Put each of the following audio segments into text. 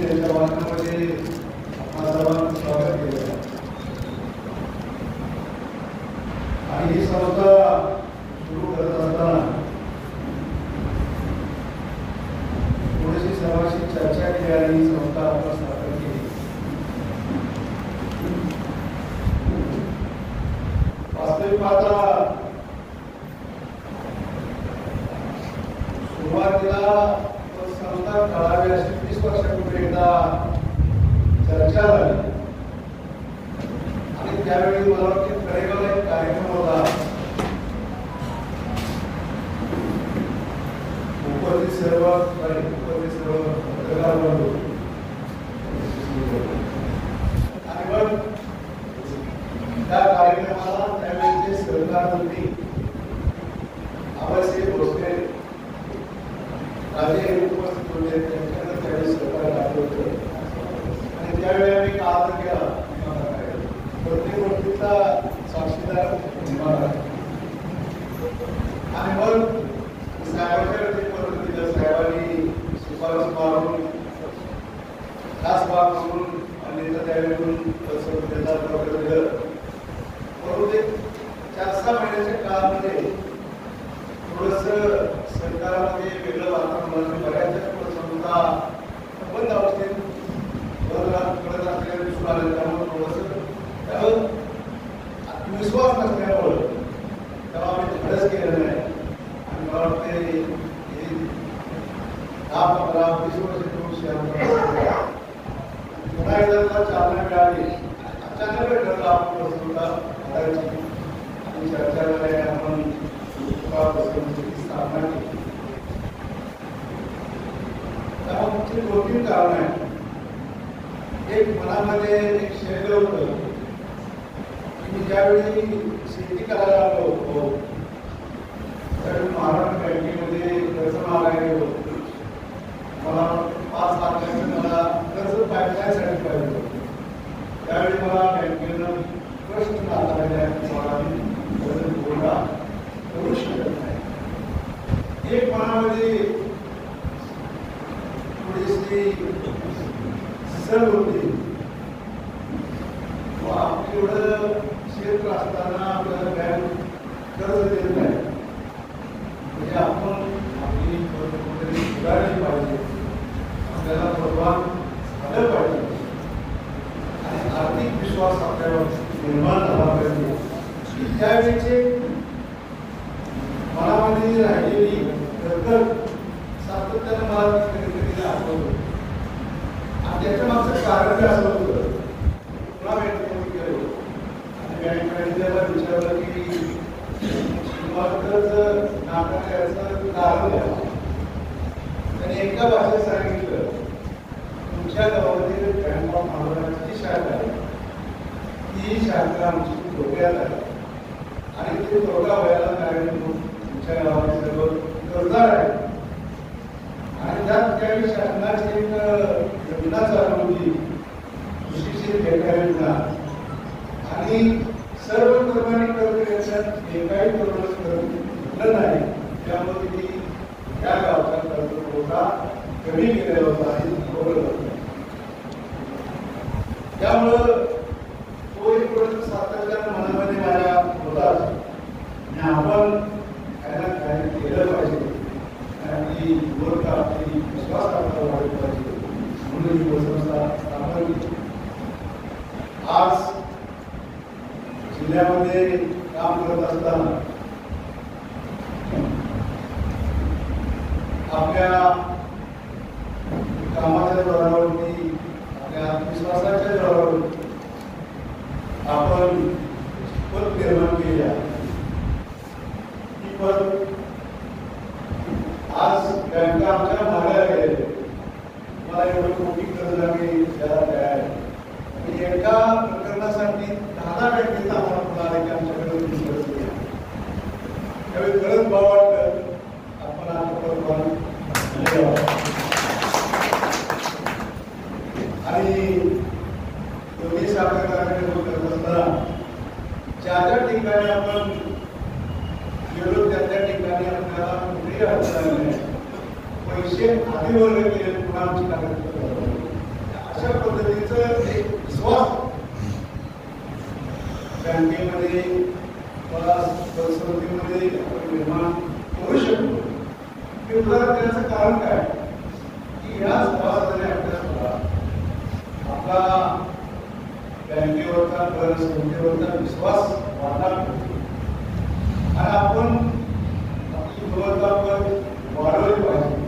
त्यांच्या वाहनामध्ये आपल्या सर्वांचं स्वागत केलं आणि ही संस्था सुरू करत असताना थोडीशी सर्वांशी चर्चा केली आणि ही संस्था आपण स्थापन केली. वास्तविक पाहता सुरुवातीला संस्था कळावी अशी 30 वर्षापूर्वी एकदा चर्चा झाली आणि त्यावेळी मला वाटते कडेगावला एक कार्यक्रम होता. उपस्थित सर्व पत्रकार बंधू आणि मग त्या कार्यक्रमाला त्यावेळेचे सरकार मंत्री आबासाहेब भोसले राजे उपस्थित होते. त्यांच्याकडे त्यावेळी सरकार लागलं होतं आणि त्यावेळी आम्ही काळ केला प्रत्येक गोष्टीचा साक्षीदार आणि मग साहेबांच्याकडे पत्र दिलं. साहेबांनी शिफारस मारून खास बाब करून आणि त्यावेळी दिलं. परंतु 4-6 महिन्याच्या काळामध्ये थोडस सरकारमध्ये वेगळं वातावरण बऱ्याच संस्था बंद अवस्थेत कडत असलेल्या दिसून आलं. त्यामुळे थोडस आत्मविश्वास नसल्यामुळं तेव्हा आम्ही खरंच केलं नाही आणि मला वाटते 10-15-20 वर्ष पुन्हा एकदा चालना मिळाली. अचानक ठरलं आपण वस्तूला आणि चर्चा झाली. आपण स्थापना केली. त्यामुळे 2-3 कारण आहेत. एक मनामध्ये एक शैल्य होतं की मी ज्यावेळी शेती करायला आलो होतो त्यावेळी महाराष्ट्र बँकेमध्ये कर्ज मागायला गेलो. मला 5 लाखाचं मला कर्ज पाहिजेसाठी पाहिजे होतं. त्यावेळी मला बँकेनं प्रश्न नाकारला कर्ज पूर्ण करू शकत नाही. एक मनामध्ये थोडीशी सण होती. एवढं क्षेत्र असताना आपल्याला बँक कर्ज देत नाही म्हणजे आपण आपली कुठेतरी सुधारली पाहिजे. आपल्याला परवान झालं पाहिजे आणि आर्थिक विश्वास आपल्यावर निर्माण झाला पाहिजे. त्यावेळीचे मनामध्ये राहिलेली धडधड सातत्यानं मला कधी आठवत आणि त्याच्या मागचं कारण असं होतं. पुन्हा बँकेमध्ये गेलो आणि बँक मॅनेजरला विचारलं की तुम्हाला कर्ज नाकारण्याचं कारण द्यावं. त्याने एका भाषेत सांगितलं तुमच्या गावामध्ये बँक ऑफ महाराष्ट्राची शाखा आहे. ती शाखा आमची धोक्यात आहे आणि ते धोका व्हायला कारण तुमच्या गावामध्ये सर्व कर्जदार आहे आणि त्यात त्यावेळी शासनाची एक योजना चालू होती सुशिक्षित बेकार योजना आणि सर्व तरुणांनी कर्ज घेण्यात एकाही तरुणाचं कर्ज नाही. त्यामुळे ती त्या गावचा कर्ज पुरवठा कमी केलेला होता आणि थांबवलं होतं. त्यामुळं तो एक गोष्ट सातत्यानं मनामध्ये माझ्या होताच आणि आपण त्यांना काही केलं पाहिजे आणि आपली विश्वास आपल्याला वाढला पाहिजे म्हणून ही संस्था स्थापन केली. आज जिल्ह्यामध्ये काम करत असताना आपल्या कामाच्या जोरावरती आपल्या आत्मविश्वासाच्या जोरावरती आपण पद निर्माण केली आहे. ही पद आज बँका आमच्या मागायला गेले. मला एवढं कोटी कर्ज आम्ही द्यायला तयार आहे आणि एका प्रकरणासाठी 10 बँकेचा आम्हाला पुन्हा आला की आमच्याकडे कर्ज घ्या. त्यावेळी खरंच भाव वाटलं आपण आणि दोन्ही साखरकारखाने करत असताना ज्या ठिकाणी आपण गेलो त्या ठिकाणी आपल्याला कुठेही अडचण नाही. पैसे आधी वर्ग केले पुन्हा आमची कागदपत्र पतसंस्थेमध्ये आपण निर्माण करू शकतो. हे उदाहरण देण्याचं कारण काय की या सभासदाने आपल्याला आपला बँकेवरचा पतसंस्थेवरचा विश्वास वाढला आणि आपण आपली गुणवत्ता वाढवली पाहिजे.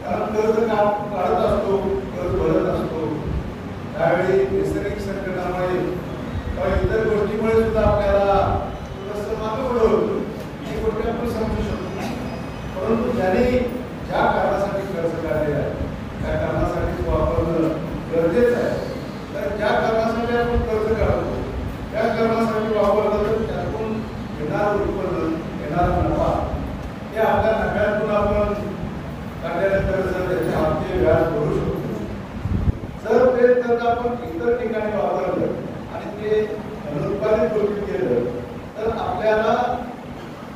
कारण कर्ज काढत असतो, कर्ज भरत असतो, त्यावेळी नैसर्गिक संकटामुळे किंवा इतर गोष्टीमुळे सुद्धा आपल्याला थोडंसं मागं पुढं होतं. ही गोष्टी आपण समजू शकतो. परंतु ज्याने ज्या कारणासाठी कर्ज काढलेलं आहे त्या कारणासाठी वापरणं गरजेचं आहे. तर ज्या कारणासाठी आपण कर्ज काढतो त्या कारणासाठी वापरलं तर त्यातून येणारं उत्पन्न, येणारा नफा हे आपल्या नफ्यातून आपण काढलेल्या कर्ज त्याचे हप्ते व्याज भरू शकतो. जर ते कर्ज आपण इतर ठिकाणी वापरलं आणि ते अनुत्पादित गोष्टी केलं तर आपल्याला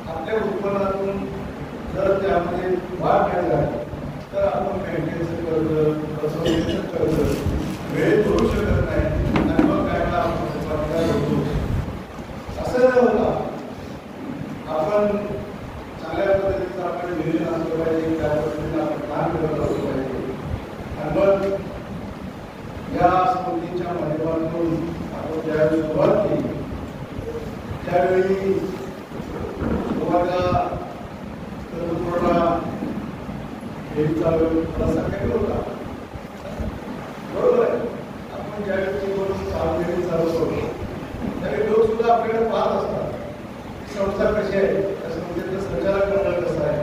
आपल्या उत्पन्नातून जर त्यामध्ये वाढ नाही झाली तर आपण बँकेचं कर्ज, पतसंस्थेचं कर्ज वेळेत भरू शकत नाही आणि मग काय आपण होतो. असं न होता आपण चांगल्या पद्धतीचं आपण नियोजन असलं पाहिजे, त्या पद्धतीने आपण काम करत असलं पाहिजे. आणि मग या स्मृतीच्या माध्यमातून आपण ज्यावेळी सुरुवात केली त्यावेळी सुरुवातीला तरुणपणा हेचा थोडासा कमी होता. बरोबर आहे. आपण ज्यावेळी चालू करतो त्यावेळी लोक सुद्धा आपल्याकडे पाहत असतात की संस्था कशी आहे, त्या संस्थेचं संचालन करणं कसं आहे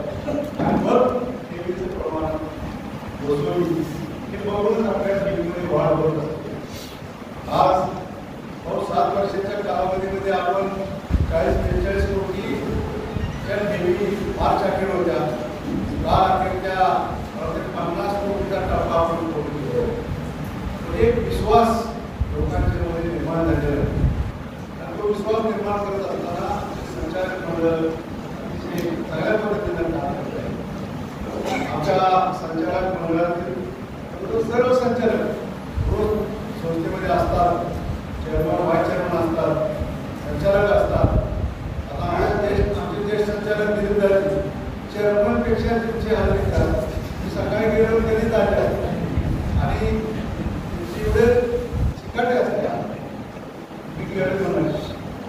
आणि मग ठेवीचं प्रमाण वसुली हे बघूनच आपल्या ठेवीमध्ये वाढ होत असते. आज 7 वर्षाच्या कालावधीमध्ये आपण 40-45 कोटी त्या ठेवी मार्च अखेर होत्या. 10 अखेरच्या 50 कोटीचा टप्पा आपण पोहोचलो. एक विश्वास लोकांच्या मध्ये निर्माण झालेला आहे आणि तो विश्वास निर्माण करत असताना संचालक मंडळ चांगल्या पद्धतीने काम करत आहे. आमच्या संचालक मंडळातील सर्व संचालक रोज संस्थेमध्ये असतात. चेअरमन, व्हाईस चेअरमन असतात, संचालक असतात. आता आमचे ज्येष्ठ संचालक दिलीप चेअरमन पेक्षा त्यांची हालत करतात. सकाळी गेल्यावर कधीच आले आणि एवढे चिकाटे असते. मी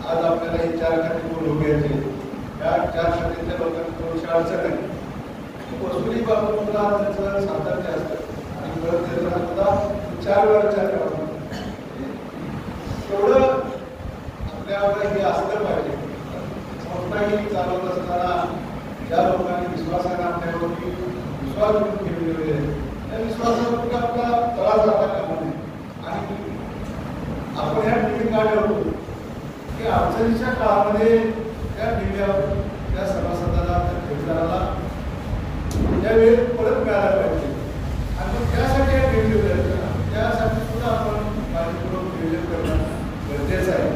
आज आपल्याला हे 4 खाते लोक घ्यायचे, या 4 खात्याच्या लोकांना थोडीशी अडचण आहे. वसुली बाबत सुद्धा त्यांचं सातत्य असतं आणि परत देताना सुद्धा 4 वेळा 4 वेळा एवढं आपल्यावर हे असलं पाहिजे. संस्था ही चालवत असताना ज्या लोकांनी विश्वासाने आपल्यावरती विश्वास ठेवलेले आहे त्या विश्वासावरती आपला तळा जाता कामा नये. आणि आपण ह्या टीव्ही काय करतो की अडचणीच्या काळामध्ये त्या टीव्हीवर त्या सभासदाला, त्या ठेवीदाराला त्या वेळेत परत मिळायला पाहिजे. आणि मग त्यासाठी या टीव्ही त्यासाठी सुद्धा आपण काळजीपूर्वक नियोजन करणं गरजेचं आहे.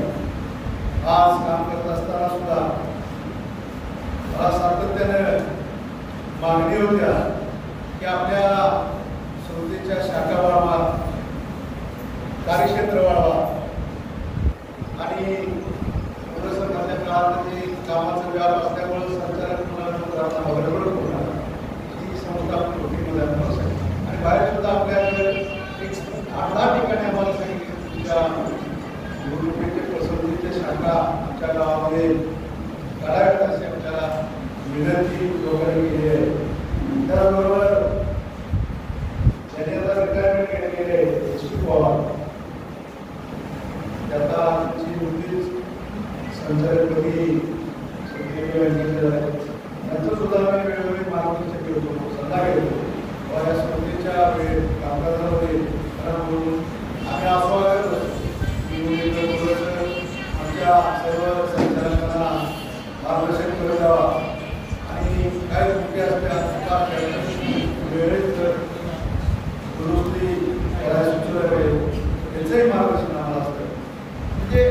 आज काम करत असताना सुद्धा मला सातत्याने मागणी होत्या की आपल्या संस्थेच्या शाखा वाढवा, कार्यक्षेत्र वाढवा आणि थोडंसं माझ्या काळामध्ये कामाचा व्याप असल्यामुळे संचालक मुलांना गडबड होणार ही संस्था आपण मोठीमध्ये आणू शकतो. आणि बाहेर सुद्धा आपल्याकडे 8-10 ठिकाणी आम्हाला सांगितलं तुमच्या निवडणुकीच्या पसंतीच्या शाखा आमच्या गावामध्ये कराव्यात अशी आमच्याला विनंती लोकांनी केली आहे. त्याचबरोबर ज्याने आता रिटायरमेंट केले HP पवार त्याचा नुकतीच संचालकपदी त्यांचं सुद्धा आम्ही वेळोवेळी मार्गदर्शन करतो, सल्ला घेतो. या स्पर्धेच्या कामकाजामध्ये म्हणून आम्ही आस्वाद आमच्या सर्व संचालकांना मार्गदर्शन करत जावा आणि काही त्रुटी असल्या वेळेत दुरुस्ती करायला सुचवलं याचंही मार्गदर्शन आम्हाला असतं. म्हणजे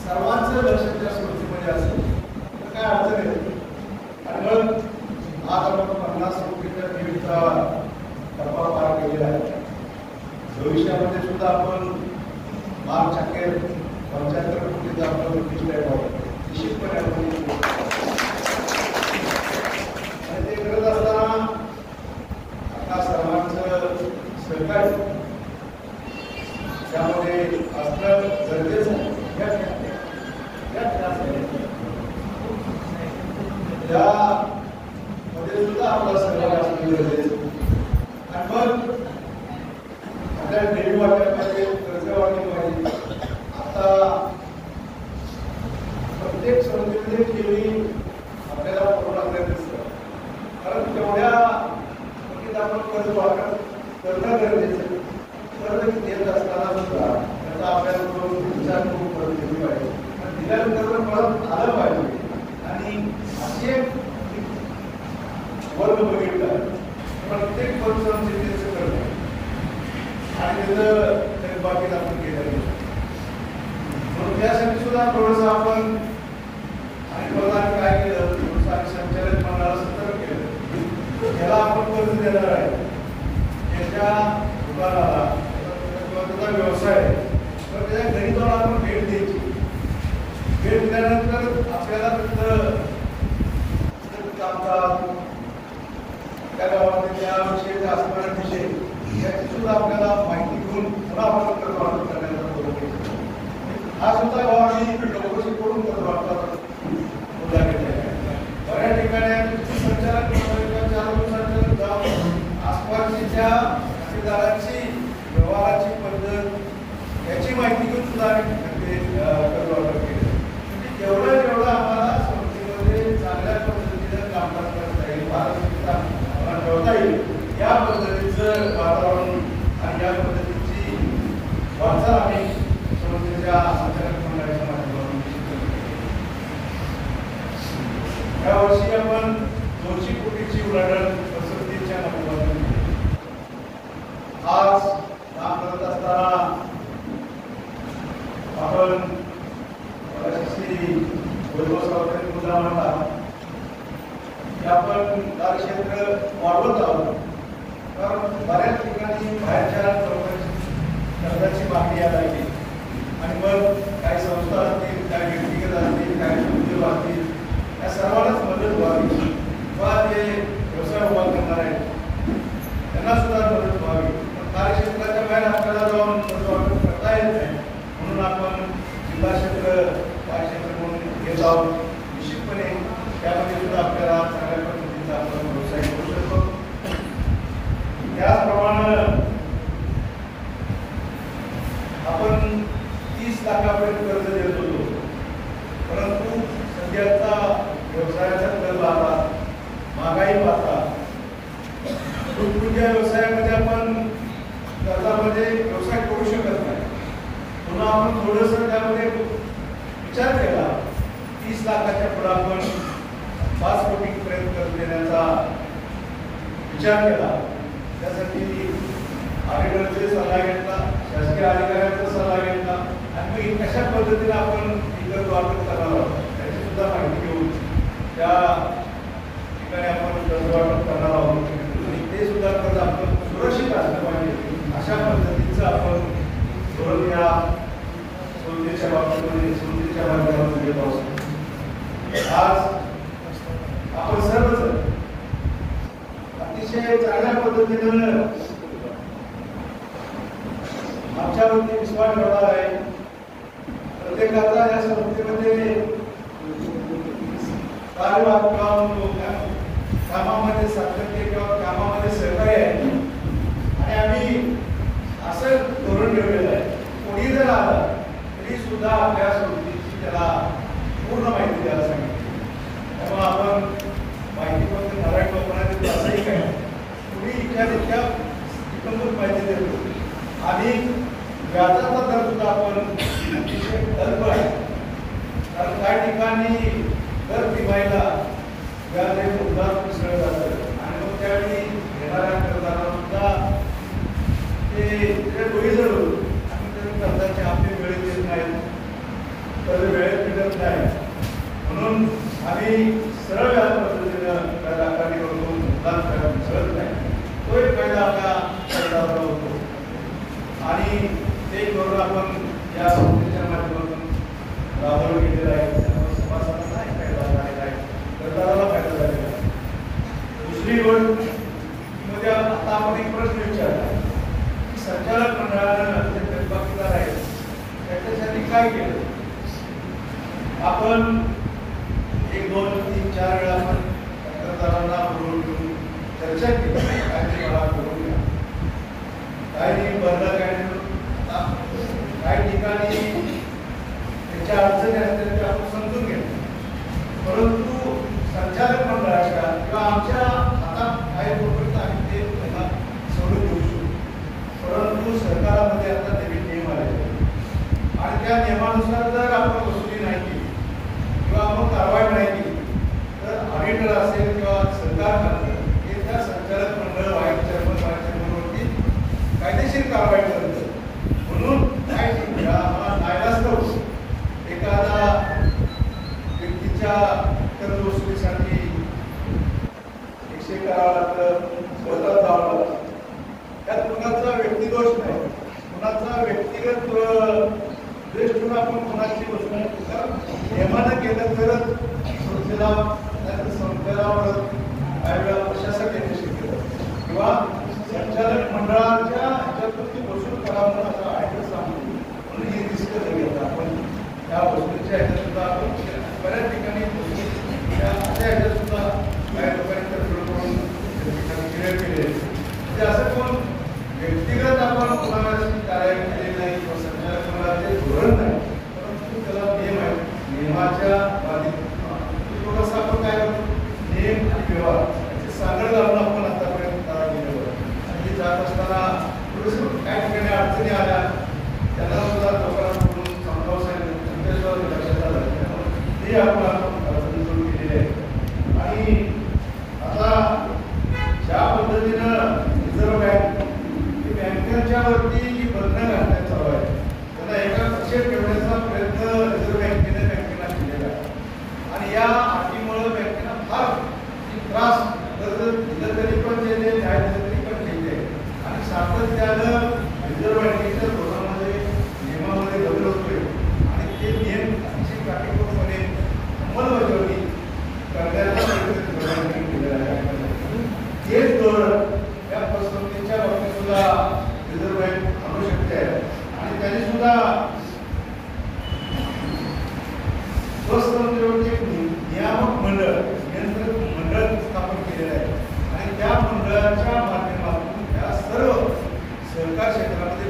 सर्वांचं लक्ष त्या स्मृतीमध्ये असेल तर काय अडचण येते. आणि मग आज आपण 50 कोटीच्या ठेवीचा टप्पा पार केलेला आहे. भविष्यामध्ये सुद्धा आपण मार्च अखेर 75 कोटीचा आपण उद्दिष्ट आहे. निश्चितपणे आपण आणि ते करत असताना आता सर्वांचं सहकार्य त्यामध्ये असणं गरजेचं आहे. त्यामध्ये सुद्धा आपला सहभाग असणं गरजेचं आणि मग आपल्याला डेली वाटायला पाहिजे, कर्ज वाटली पाहिजे. आता प्रत्येक संस्थेमध्ये केली आपल्याला परवडणार दिसतं, कारण तेवढ्या आपण कर्ज वाटप करणं गरजेचं आहे. कर्ज देत असताना सुद्धा त्याचा आपल्याला विचार करून परत दिली पाहिजे, दिल्यानंतर परत आलं पाहिजे. आणि असे वर्ग बघितला प्रत्येक वर्ग संस्थेचं कर्ज आणि त्याचं बाकी आपण केलं म्हणून त्यासाठी सुद्धा थोडंसं आपण आणि प्रधान काय केलं थोडंसं आणि संचालक मंडळाला सतर्क केलं. त्याला आपण कर्ज देणार आहे, त्याच्या दुकानाला किंवा त्याचा व्यवसाय तर त्याच्या घरी जाऊन आपण भेट द्यायची. भेट दिल्यानंतर आपल्याला तिथं कामकाज त्या गावामध्ये त्याविषयी असणारा विषय याची सुद्धा आपल्याला माहिती घेऊन पुन्हा आपण कर्ज वाटप करण्याचा प्रयत्न हा सुद्धा गावाने चौकशी करून कर्ज वाटपाचा मुद्दा घेतला आहे. बऱ्याच ठिकाणी संचालक संचालक जाऊन आसपासची त्या ठेकेदारांची व्यवहाराची पद्धत याची माहिती घेऊन सुद्धा आम्ही कर्ज वाटप केलं. जेवढं आम्हाला संस्थेमध्ये चांगल्या पद्धतीनं कामकाज करता येईल, पारदर्शकता ठेवता येईल या पद्धतीचं वातावरण आणि या पद्धतीची वाटचाल आम्ही संस्थेच्या संचालक मंडळाच्या माध्यमातून यावर्षी आपण 200 कोटीची उलाढाल संसदेच्या माध्यमातून आज काम करत असताना आपण वैभव सावंतांनी मुद्दा मांडला की आपण कार्यक्षेत्र वाढवत आहोत, कारण बऱ्याच ठिकाणी बाहेरच्या कर्जाची मागणी यायला लागली आणि मग काही संस्था असतील, काही व्यक्तिगत असतील, काही उद्योग असतील, या सर्वांनाच मदत व्हावी किंवा जे व्यवसाय उभा करणार आहेत त्यांना सुद्धा मदत व्हावी. कार्यक्षेत्राच्या बाहेर आपल्याला जाऊन कर्ज वाटप करता येत नाही, म्हणून आपण जिल्हा क्षेत्र कार्यक्षेत्र म्हणून घेत आहोत. निश्चितपणे त्यामध्ये सुद्धा आपल्याला चांगल्या पद्धतीचा आपण व्यवसाय करू शकतो. त्याचप्रमाणे आपण 30 लाखापर्यंत कर्ज देत होतो, परंतु सध्याचा व्यवसायाचा कल पाहता, महागाई पाहता तुमच्या व्यवसायामध्ये आपण कर्जामध्ये व्यवसाय करू शकत नाही. पुन्हा आपण थोडंसं त्यामध्ये विचार केला, 30 लाखाच्या पुढे आपण 5 कोटीपर्यंत कर्ज देण्याचा विचार केला. त्यासाठी ऑडिटरचे सल्ला घेतला, शासकीय अधिकाऱ्यांचा सल्ला घेतला आणि मग कशा पद्धतीने आपण कर्ज वाटप करणार आहोत त्याची सुद्धा माहिती घेऊन त्या ठिकाणी आपण कर्ज वाटप करणार आहोत आणि ते सुद्धा कर्ज आपण सुरक्षित असलं पाहिजे अशा पद्धतीचं आपण धोरण या संस्थेच्या बाबतीमध्ये संस्थेच्या माध्यमातून घेत आहोत. आज आपण सर्वजण अतिशय चांगल्या पद्धतीनं आमच्यावरती विश्वास ठेवणार आहे. प्रत्येकाचा या संस्थेमध्ये कामामध्ये सातत्य किंवा कामामध्ये सहकार्य आहे आणि आम्ही असं धोरण ठेवलेलं आहे, कोणी जर आलं तरी सुद्धा आपल्या संस्थेची त्याला पूर्ण माहिती द्यायला सांगितली. त्यामुळे आपण माहिती फक्त मराठी वापरण्यात असंही काय कुणी इच्छा तितक्या इतंभूत माहिती देतो आणि व्याजाचा दर सुद्धा आपण अतिशय अल्प आहे, कारण काही ठिकाणी दर तिमाहीला व्याज हे उधार मिसळलं जातं आणि मग त्यावेळी घेणाऱ्या कर्जदारांना सुद्धा ते डोईजड होतो आणि त्या कर्जाचे हप्ते वेळेत येत नाहीत, कर्ज वेळेत मिळत नाही. म्हणून आम्ही सरळ व्याज पद्धतीनं व्याज आकारणी करतो, मुद्दाम मिसळत नाही. तो एक फायदा आपल्या कर्जदाराला होतो आणि ते करून आपण या संस्थेच्या माध्यमातून राबवून घेतलेलं आहे. त्यामुळे निवडणुकीमध्ये आता आपण एक प्रश्न विचारला की संचालक मंडळानं जे थकबाकीदार आहेत त्याच्यासाठी काय केलं. आपण 1 2 3 4 वेळा आपण तक्रारदारांना बोलवून घेऊन चर्चा केली. काय मला करून घ्या, काय नाही बदला, काही ठिकाणी त्याच्या अडचणी असतील त्या आपण समजून घेतो. परंतु संचालक मंडळाच्या किंवा आमच्या हातात काही गोष्टी आम्ही ते त्यांना सोडून देऊ शकतो. परंतु सरकारामध्ये आता नवीन नियम आले आणि त्या नियमानुसार जर आपण वसुली नाही केली किंवा आपण कारवाई नाही केली तर ऑडिटर असेल किंवा सरकार हे त्या संचालक मंडळ व्हाईस चेअरमनवरती कायदेशीर कारवाई करतं. म्हणून काय नाईलाजास्तव एखादा व्यक्तीच्या कर्ज वसुलीसाठी 100 करावं लागतं, स्वतः जावं लागतं. त्यात कुणाचा व्यक्तिदोष नाही, कुणाचा व्यक्तिगत द्वेष ठेवून आपण कुणाची वसुली नियमानं केलं तरच संस्थेला संस्थेला काही वेळा प्रशासक यांनी शिकलं किंवा संचालक मंडळाच्या ह्याच्यातून ती वसूल करावं असं आहे सांगतो. म्हणून हे डिस्कस घेतात आपण त्या वसुलीच्या ह्याच्यात सुद्धा आपण बऱ्याच ठिकाणी अशा ह्याच्यात सुद्धा काही लोकांनी तर करून क्लिअर केले. म्हणजे असं कोण व्यक्तिगत आपण कोणाशी कारवाई केली नाही किंवा संचालक मंडळाचे धोरण नाही, परंतु त्याला नियम आहे. नियमाच्या बाधित थोडंसं आपण काय करतो, नियम आणि व्यवहार याची सांगड घालून आपण आतापर्यंत गेलो. आणि जात असताना थोडंसं काही ठिकाणी अडचणी आल्या त्यांना सुद्धा लोकांकडून समजावून सांगितलं, त्यांच्यासुद्धा लक्षात आलं. ते आपण अडचणी सुरू केलेली आहे. आणि आता ज्या पद्धतीनं रिझर्व्ह बँक ही बँकांच्या वरती जी बंधनं घालण्यात चालू आहे त्यांना एका कक्षेत ठेवण्याचा प्रयत्न रिझर्व्ह बँकेने बँकेला केलेला आहे. आणि या अटीमुळे बँकेला फार त्रास दिलं तरी पण ते न्याय दिलं तरी पण केले. आणि सातत्यानं रिझर्व्ह बँकेच्या धोरणामध्ये नियमामध्ये बदल होतोय आणि ते नियम अतिशय काटेकोरपणे अंमलबजावणी करण्याचा प्रयत्न केलेला आहे. हेच धोरण या फसवणुकीच्या बाबतीत सुद्धा रिझर्व्ह बँक आणू शकते आहे. आणि त्यांनी सुद्धा नियामक मंडळ नियंत्रक मंडळ स्थापन केलेलं आहे. आणि त्या मंडळाच्या माध्यमातून त्या सर्व सहकार क्षेत्रामध्ये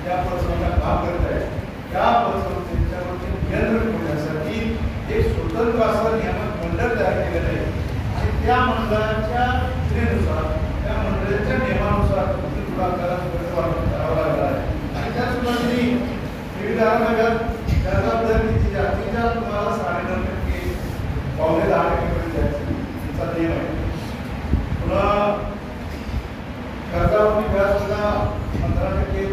ज्या फसवणुका काम करत आहेत त्या फसवणुकीच्यावरती नियंत्रण ठेवण्यासाठी एक स्वतंत्र असं नियामक मंडळ तयार केलेलं आहे. आणि त्या मंडळाच्या सूचनेनुसार त्या मंडळाच्या नियमानुसार करावं लागला आहे. आणि त्याचप्रमाणे ठेवीदारांना जबाबदारी किती जास्तीच्या तुम्हाला 9.5% 10% द्यायचा नियम आहे. पुन्हा कर्जावरती व्याज सुद्धा 15%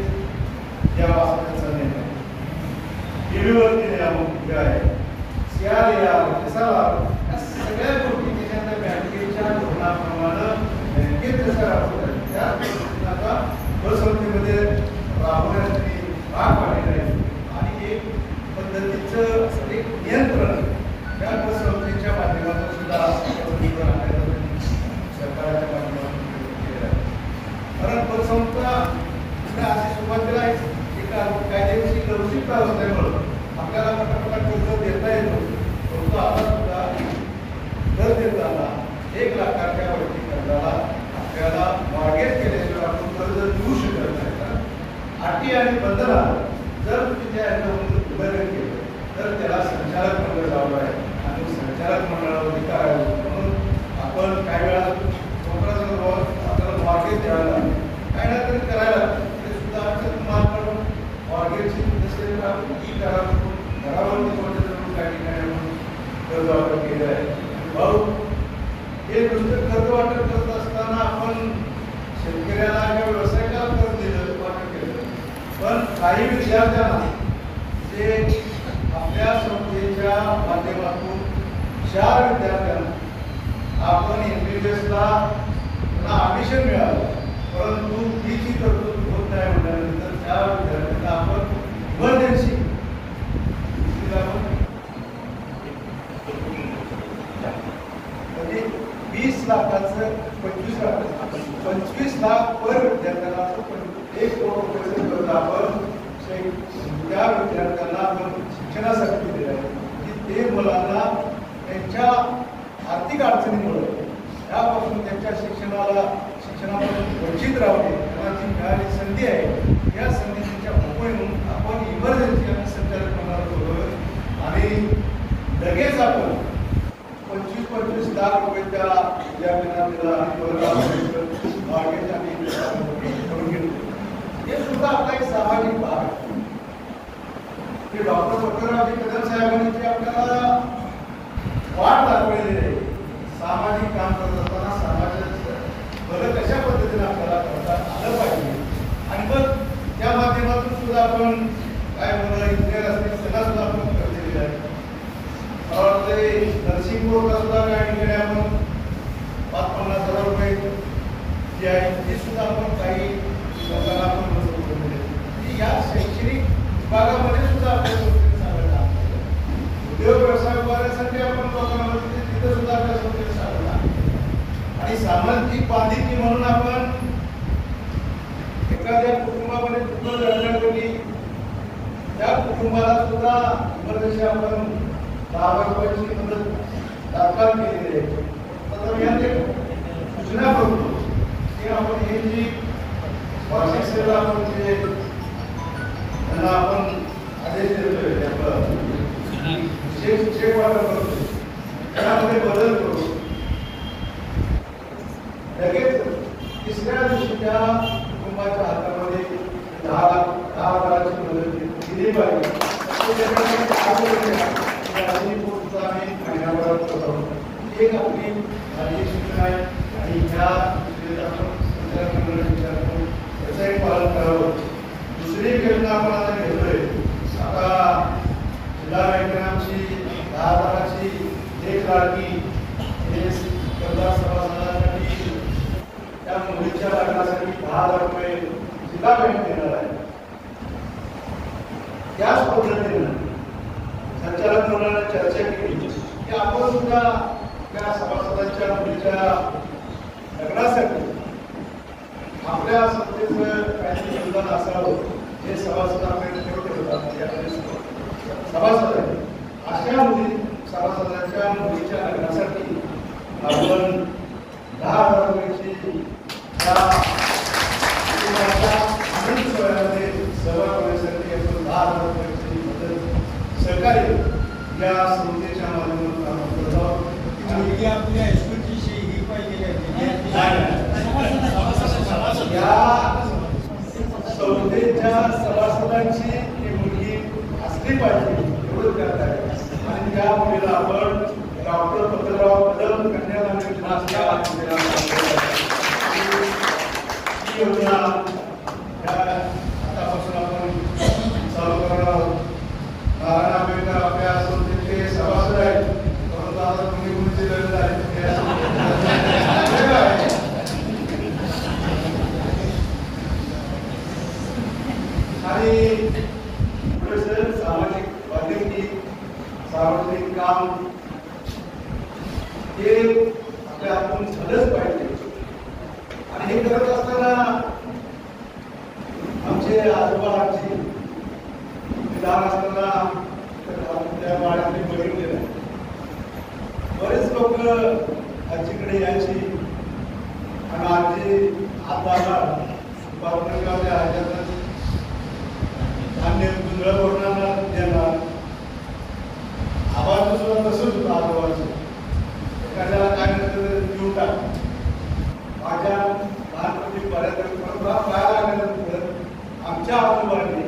द्यावा असा त्याचा नियम आहे. ठेवीवरती नियामक आहे, CRAR, SLR या सगळ्या गोष्टी त्याच्यानंतर बँकेच्या धोरणाप्रमाणे बँकेत जसं राबवतात त्या गोष्टींना आता फसवणुकीमध्ये राबवण्यासाठी भाग पाडलेला आहे. आणि एक पद्धतीचं एक नियंत्रण त्या फसवणुकीच्या माध्यमातून सुद्धा सरकारच्या माध्यमातून केलेलं आहे. कारण फसवणुका अशी सुरुवातीला एक कायदेशीर लवचिकता असल्यामुळं आपल्याला पटापट कर्ज देता येतो. परंतु आता सुद्धा कर्ज देताना 1 लाखाच्या वरती कर्जाला आपल्याला मॉर्गेज केल्याशिवाय आपण कर्ज देऊ शकत नाही. कारण अटी आणि बंधना जर तुम्ही त्या उल्लंघन केलं तर त्याला संचालक मंडळ लावलं आहे आणि संचालक मंडळावर अधिकार आहे. म्हणून आपण काही वेळा आपल्याला मॉर्गेज द्यायला लागेल, काय ना तरी करायला लागतं. ते सुद्धा आपल्याकडून मॉर्गेजची नसेल आपण घरावरती कोणत्या काही ठिकाणी कर्ज वाटप केलं आहे. भाऊ हे नुसतं कर्ज वाटप करत असताना आपण शेतकऱ्याला किंवा व्यवसायाला कर्ज दिलं वाटप केलं, पण काही विद्यार्थ्यांना जे आपल्या संस्थेच्या माध्यमातून 4 विद्यार्थ्यांना आपण MBBSला ॲडमिशन मिळालं, परंतु फीची तरतूद होत नाही म्हटल्यानंतर त्या विद्यार्थ्यांना आपण इमर्जन्सी म्हणजे 20 लाखाचं प्रोफेसर करता आपण त्या विद्यार्थ्यांना आपण शिक्षणासाठी दिलेलं आहे की ते मुलांना त्यांच्या आर्थिक अडचणीमुळे त्यापासून त्यांच्या शिक्षणापासून वंचित राहते. त्यांना जी मिळाली संधी आहे या संधीच्या उपयोग आपण इमर्जन्सी आणि संचालक मंडळाला बोलवलं आणि लगेच आपण 25-25 लाख रुपये त्या विद्यार्थ्यांना दिला आणि मार्केट आणि करून घेतले. हे सुद्धा आपला एक सामाजिक भाग आहे. डॉक्टर फकररावजी कदम साहेबांनी जे आपल्याला वाट दाखवलेली आहे सामाजिक काम करत असताना समाजाचं भलं कशा पद्धतीने आपल्याला करता आलं पाहिजे आणि मग त्या माध्यमातून सुद्धा आपण काय मुलं इंजिनियर असतील त्यांना सुद्धा आपण कर दिलेलं आहे. नर्सिंग कोर्सला सुद्धा काय ठिकाणी आपण 50,000 रुपये जी आहे ती सुद्धा आपण काही लोकांना आपण मदत करून दिली. या शैक्षणिक विभागामध्ये सुद्धा आपल्या संस्थेने चांगलं काम केलं. उद्योग व्यवसाय उभारण्यासाठी आपण लोकांना मदत केली तिथं सुद्धा आपल्या संस्थेने चांगलं काम केलं. आणि सामाजिक बांधिलकी म्हणून आपण एखाद्या कुटुंबामध्ये दुःख घडण्यासाठी त्या कुटुंबाला सुद्धा इमर्जन्सी आपण 10 लाख रुपयाची मदत तात्काळ केलेली आहे. तर यात एक सूचना करतो की आपण हे जी वार्षिक सेवा आपण जे त्यांना आपण आदेश देतोय आपण चेक वाटप करतो त्यामध्ये बदल करू. लगेच तिसऱ्या दिवशी त्या कुटुंबाच्या हातामध्ये 10,000ची मदत दिली पाहिजे. एक आपली माझी सूचना आहे आणि ह्या त्याचं एक पालन करावं. दुसरी योजना आपण आता घेतोय. आता जिल्हा बँकेची 10,000ची एक लाडकी हे सभासदांसाठी त्या मुलीच्या लग्नासाठी 10,000 रुपये जिल्हा बँक देणार आहे. त्याच पद्धतीनं संचालक मंडळाने चर्चा केली की आपण सुद्धा त्या सभासदांच्या मुलीच्या लग्नासाठी आपल्या संस्थेचं काहीतरी योगदान असावं जे सभासद आपल्याकडे ठेवले होतात. सभासद अशा सभासदांच्या मुलीच्या लग्नासाठी आपण 10,000 रुपयाची आनंद सोहळ्यामध्ये सहभाग होण्यासाठी आपण 10,000 रुपयाची मदत सहकार्य या संस्थेच्या माध्यमातून आपण करत आहोत. आणि आपल्या हायस्कूलची ही पाहिजे या संस्थेच्या सभासदांची ही मुलगी असली पाहिजे एवढं करत आहे. आणि त्या मुलीला आपण डॉक्टर फकरराव कदम कन्यादान योजना आतापासून आपण चालू करणार आहोत. नारायण आंबेडकर आपल्या संस्थेचे सभासद आहेत परंतु आता तुम्ही कोणते गरज आहे आणि पुढे सामाजिक बांधिलकी सार्वजनिक काम हे आपल्या हातून झालंच पाहिजे. आणि हे करत असताना आमचे आजोबा आजी लहान असताना त्या वाड्यातले बघितले बरेच लोक आजीकडे यायची आणि आजी हाताला बापरगावच्या ह्याच्यातच धान्य जुंधळ कोणाला देणार. आवाज सुद्धा तसंच होतं आजोबाचं. एखाद्याला काय नसतं देऊन टाक. माझ्या लहानपणी बऱ्याच काय लागल्यानंतर आमच्या आजोबांनी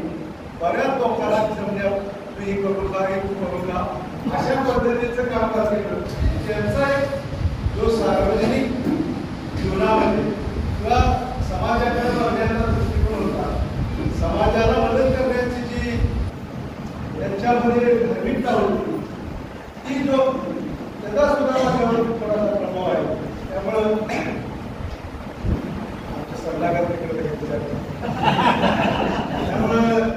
बऱ्याच लोकांना समजा तू ही करून का तू करून का अशा पद्धतीचं कामकाज केलं. त्यांचा एक जो सार्वजनिक जीवनामध्ये किंवा समाजाच्या बघण्याचा दृष्टिकोन होता. समाजाला मदत करण्याची जी त्यांच्यामध्ये धार्मिकता होती ती जो त्याचा सुद्धा माझ्यावर थोडासा प्रभाव आहे. त्यामुळं आमच्या सल्लागार तिकडे त्यामुळं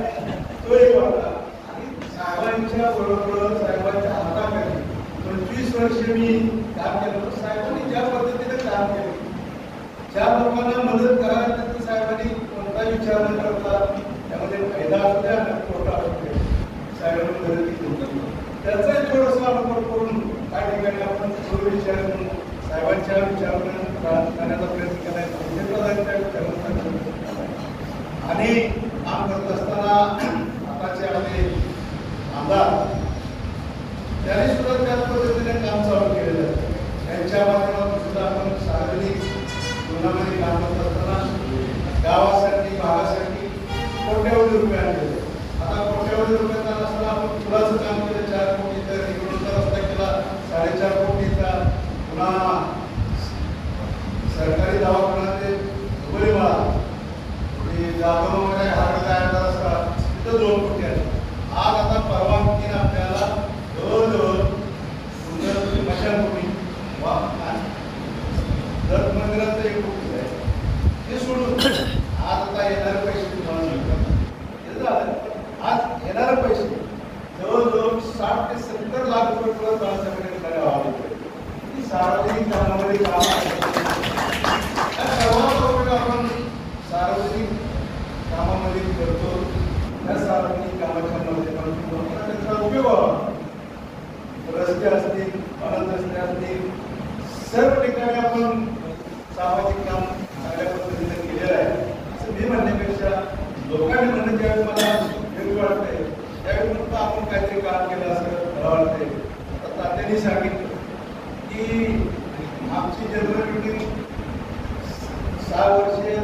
तो एक वाटला. आणि साहेबांच्या बरोबर साहेबांच्या हाताखाली 25 वर्ष मी काम केलं. साहेबांनी ज्या पद्धतीने काम केलं ज्या लोकांना मदत करायला साहेबांनी कोणता विचार न करता असू द्या ना कोर्टात असू द्या साहेबांनी मदत केली. त्याचंही थोडंसं आपण करून काही ठिकाणी आपण थोडं विचार करून साहेबांच्या विचारानं करण्याचा प्रयत्न करायचा आणि काम करत असताना आताचे आपले आमदार त्यांनी सुद्धा त्याच पद्धतीने काम चालू केलेलं आहे. त्यांच्या माध्यमातून सुद्धा आपण सार्वजनिक जीवनामध्ये काम करत असताना गावासाठी भागासाठी कोट्यवधी रुपये आणले. आता कोट्यवधी रुपयाचा नसताना आपण पुलाचं काम केलं 4 कोटीचं, निवडणुकीचा रस्ता केला 4.5 कोटीचा, पुन्हा सरकारी दवाखान्याचे दुबईमाळा जाधवमध्ये हार्ट तयार असतात तिथं 2 कोटी आहे. आज आता परवानगीने आपल्याला जवळजवळ मशानभूमी दत्त मंदिराचं 1 कोटी आहे. हे सोडून आज आता येणारे पैसे तुम्हाला मिळतात. आज येणारे पैसे जवळजवळ 60 ते 70 लाख रुपये परत बाळासाहेबांकडे व्हावे. ही सार्वजनिक कामामध्ये काम आपण सार्वजनिक कामामध्ये करतो. त्या सार्वजनिक कामाच्या माध्यमातून त्याचा उपयोग व्हावा. रस्ते असतील, अनंत रस्ते असतील, सर्व ठिकाणी आपण सामाजिक काम चांगल्या पद्धतीने केलेलं आहे असं मी म्हणण्यापेक्षा लोकांनी म्हणणं ज्यावेळी मला वेगळं वाटतंय त्यावेळी म्हणतो आपण काहीतरी काम केलं असं मला वाटतंय. आता तात्यांनी सांगितलं की आमची जनरल मीटिंग 6 वर्षे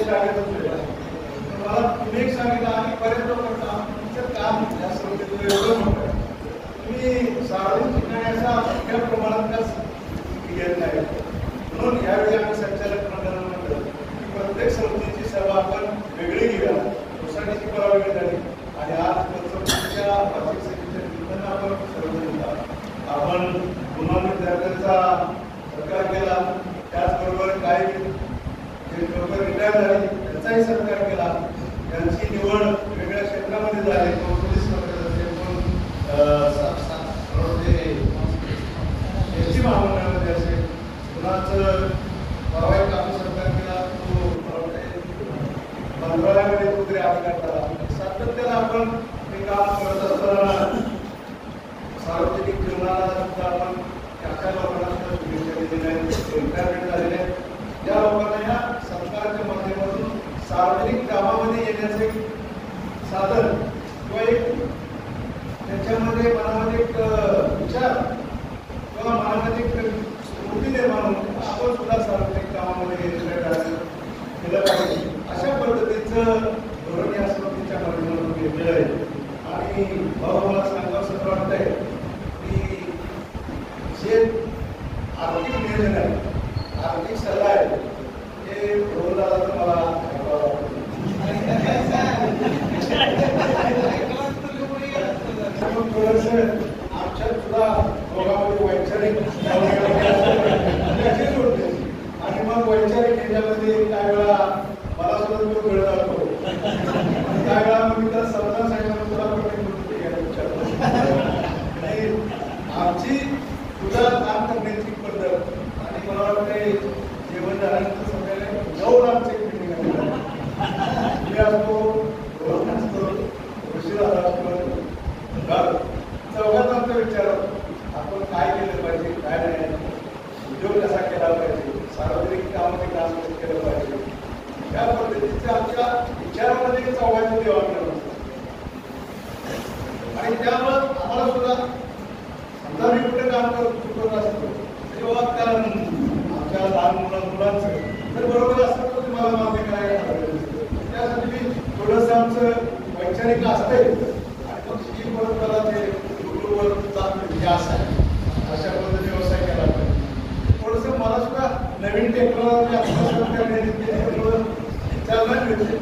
शाळेत होते. मला तुम्ही एक सांगितलं आणि बरेच लोक आमचं काम जास्त एवढं मोठं तुम्ही सार्वजनिक ठिकाणी असा मोठ्या प्रमाणात घेत नाही. म्हणून यावेळी आम्ही संचालक मंडळानं म्हटलं की प्रत्येक समितीची सभा आपण वेगळी घेऊया. सोसायटीची परवा वेगळी झाली आणि आज पंचवटीच्या वार्षिक सभेच्या निमित्तानं आपण सर्वजण आपण पुन्हा विद्यार्थ्यांचा सत्कार केला. त्याचबरोबर काही जे लोक रिटायर झाले त्यांचाही सत्कार केला. त्यांची निवड वेगळ्या क्षेत्रामध्ये झाली. कोण पोलीस मध्ये असेल, कोण एसटी महामंडळामध्ये असेल. कुणाच परवा एक आपण सत्कार केला तो मंत्रालयामध्ये कुठेतरी अपघात झाला. सातत्यानं आपण हे काम करत असताना सार्वजनिक जीवनाला सुद्धा आपण अशा लोकांना सुद्धा शुभेच्छा दिलेल्या आहेत, रिटायरमेंट झालेल्या आहेत. या लोकांना या सरकारच्या माध्यमातून सार्वजनिक कामामध्ये येण्याचं एक साधन किंवा एक त्यांच्यामध्ये मनामध्ये एक विचार किंवा मनामध्ये एक स्मृती निर्माण होते. आपण सुद्धा सार्वजनिक कामामध्ये केलं पाहिजे अशा पद्धतीचं धोरण या स्मृतीच्या माध्यमातून घेतलेलं आहे. आणि भाऊ मला सांगावं असं वाटतंय की जे आर्थिक नियोजन आहे, आर्थिक सल्ला आहे हे रोजगाराचं मला थोडस आमच्यात सुद्धा दोघांमध्ये वैचारिक आणि मग वैचारिक ह्याच्यामध्ये काही वेळा मला सुद्धा तो वेळ जातो. त्यावेळेला मग मी त्याला समजावून सांगितलं तुला आणि आमची तुझा काम करण्याची पद्धत आणि मला वाटते जेवण झाल्यानंतर सगळ्याला 9 लाखची मिटिंग आहे. मी असतो रोज नसतो उशिरा असतो चौघात आमचा विचार आपण काय केलं पाहिजे, काय नाही, उद्योग कसा केला पाहिजे, सार्वजनिक कामाचे काम कसं केलं पाहिजे, या पद्धतीचे आमच्या विचारामध्ये चौघांची देवाणघेवाण असते. आणि त्यामुळे आम्हाला सुद्धा समजा मी कुठे काम करत असतो तेव्हा त्या आमच्या लहान मुलांचं तर बरोबर असतं तर तुम्हाला मान्य करायला त्यासाठी मी थोडंसं आमचं वैचारिक असतंय आणि मग ही परत मला ते युट्यूबवर ध्यास आहे अशा पद्धतीने व्यवसाय केला पाहिजे. थोडंसं मला सुद्धा नवीन टेक्नॉलॉजी चालना मिळते.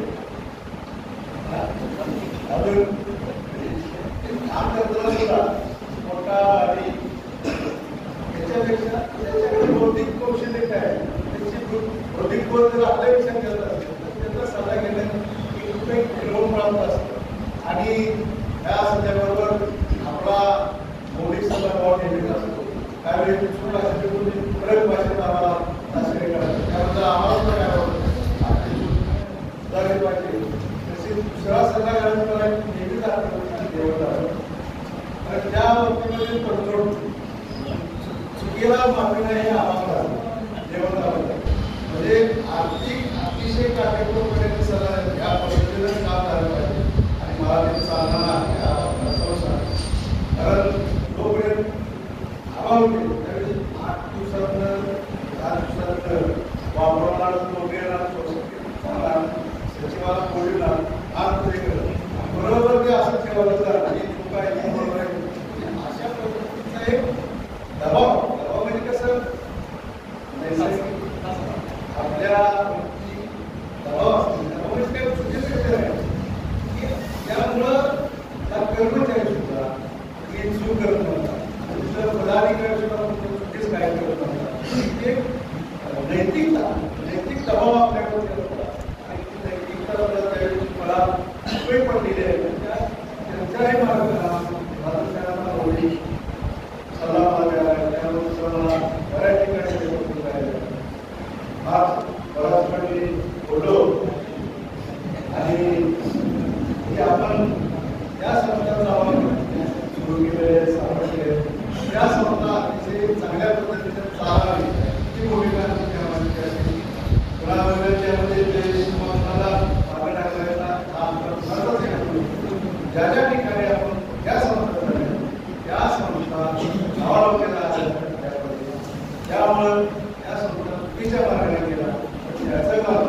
अजून काम करताना सुद्धा मोठा आणि त्याच्यापेक्षा त्याच्याकडे बौद्धिक कौशल्य काय त्याची बौद्धिक बोध जर आपल्या विचार करत असेल तर त्याचा सल्ला घेण्यात एक लोक मिळत असतं. आणि त्या सध्याबरोबर आपला मौलिक सल्ला भाव ठेवलेला असतो. त्यावेळी दुसऱ्या भाषेतून प्रयोग भाषेत आम्हाला आश्रय करायचं त्याबद्दल आम्हाला सुद्धा काय सुधारले पाहिजे. तसे दुसरा सल्लागार मला नेहमीच आठवण देवता आणि त्या वक्तीमध्ये तडजोड चुकीला माफी नाही हे आम्हाला देवता म्हणजे आर्थिक अतिशय काटेकोरपणे सल्ला या पद्धतीनं काम झालं पाहिजे आणि मला ते चालणार कारण जोपर्यंत अभाव त्यावेळी 8 दिवसातनं 10 दिवसातनं वापरणार सचिवाला बोलला आज बरोबर ते असं ठेवलं जातं अशा पद्धतीचा एक दबाव म्हणजे कसं नैसर्गिक आपल्या दबाव असतो दबाव म्हणजे काही चुकीचं नाही त्यामुळं त्या कर्मचारी सुद्धा हे चूक करत नव्हता दुसरं पदाधिकारी सुद्धा चुकीच काय करत नव्हता एक नैतिक दबाव आपल्याकडे मला उपयोग पडलेले आहे त्यांच्याही मार्गाला ओळी सल्ला मला त्यामुळे बऱ्याच ठिकाणी आज बराच वेळ बोललो आणि आपण त्या संस्थांचा सुरू केले सापडले त्या संस्था अतिशय चांगल्या पद्धतीने चालावी ही भूमिका ज्या ज्या ठिकाणी आपण त्या संस्था नावाला त्यामुळं त्या संस्था चुकीच्या मार्गाने गेला याचं कारण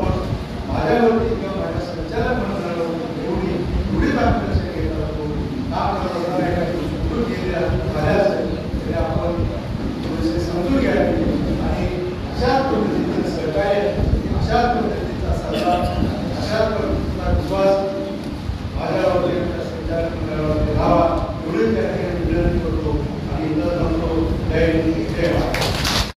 माझ्यावरती किंवा माझ्या संचालक मंडळावरती एवढी मार्गदर्शन घेत असतो काम करताना सुरू केलेल्या झाल्या असेल तरी आपण थोडेसे समजून घ्यावे आणि अशाच पद्धतीचं सहकार्य अशाच पद्धतीचा सल्ला